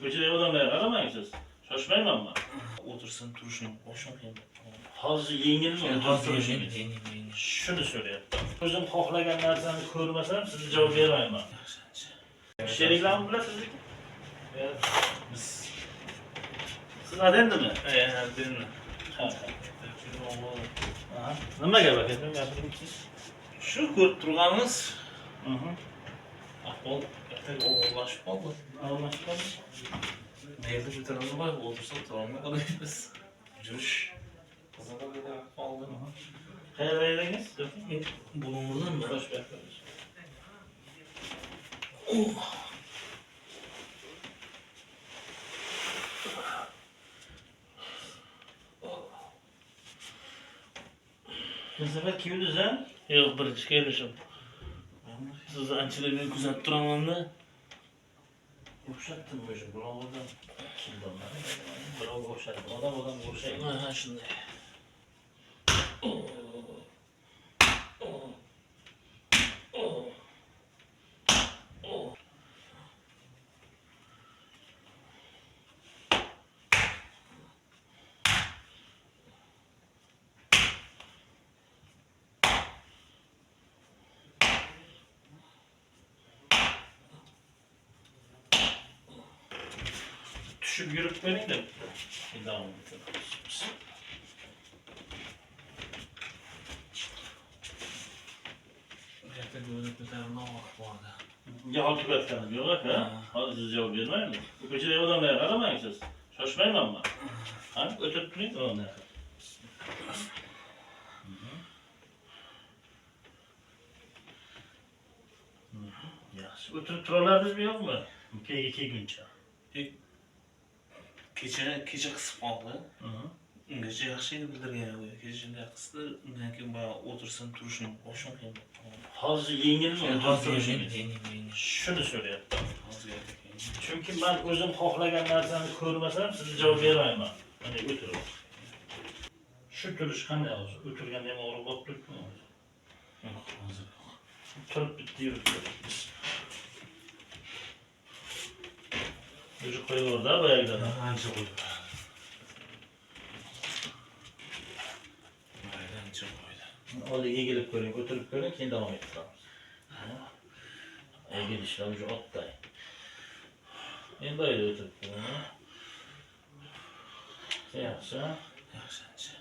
Ko'chadagi odamlarga qaramang siz. Shoshmayman men. O'tirsin, turishing, boshim qiyin. Hozir yengilmi? Yengil. Shuni so'rayapman. O'zim xohlagan narsani ko'rmasam sizga javob bermayman. Sheriklarni bilasizmi? Siz adendimi? Adendmi. Ha. Nima gap ekan? Gapiringiz. Shu ko'rib turganimiz Mhm. ahvol og'irlashib qoldi. Almashib qoldi. Mayli o'tiramay, o'tirsa o'tirolmay qolamiz. Yurish qiziq ahvolda. Qayerda edingiz? Bulung'urdanmi? Bosh beramiz. Bu sefer kimdiniz ha? Yo'q, birinchi kelishim. Sizni anchadan kuzatib turaman-da. O'xshatdim o'sha birovdan kimdanlar? Birovga o'xshatdim. Odamga o'xshaydi. Ha, shunday. Tushib yurib ko'ring-da. Davom etamiz. Gapga o'ylab ko'tarilgan vaqt borda. Yahol tugatganim yo'q aka. Hozir siz javob bermaymiz. Ko'chadagi odamlarga qaramang siz. Shoshmayman men. Ha, o'tib turing o'rnaga. Yaxshi. O'tirib turalardingizmi yo'qmi? Keyga kelguncha. Kecha qisib qoldi. Ungacha yaxshi edi bildirgan edi. Kecha shunday qisdi, undan keyin boya o'tirsin, turishing, boshim qiyin. Hozir yengilmi? Yengil. Shuni so'rayapman. Hozir Chunki men o'zim xohlagan narsani ko'rmasam sizga javob bermayman. Mana o'tirib. Shu turish qanday hozir? O'tirganda ham og'riq bo'lib turibmi? yo'q, hozir. Turib bitta yurib ko'ramiz. O'sha qo'yvorda boyagidan. Ancha qo'ydi. Ancha qo'ydi. Hozir egilib ko'ring, o'tirib ko'ring, keyin davom ettiramiz. Egilishlar o'sha otday. Endi boyda o'tirib ko'ring. Yaxshi. Yaxshi.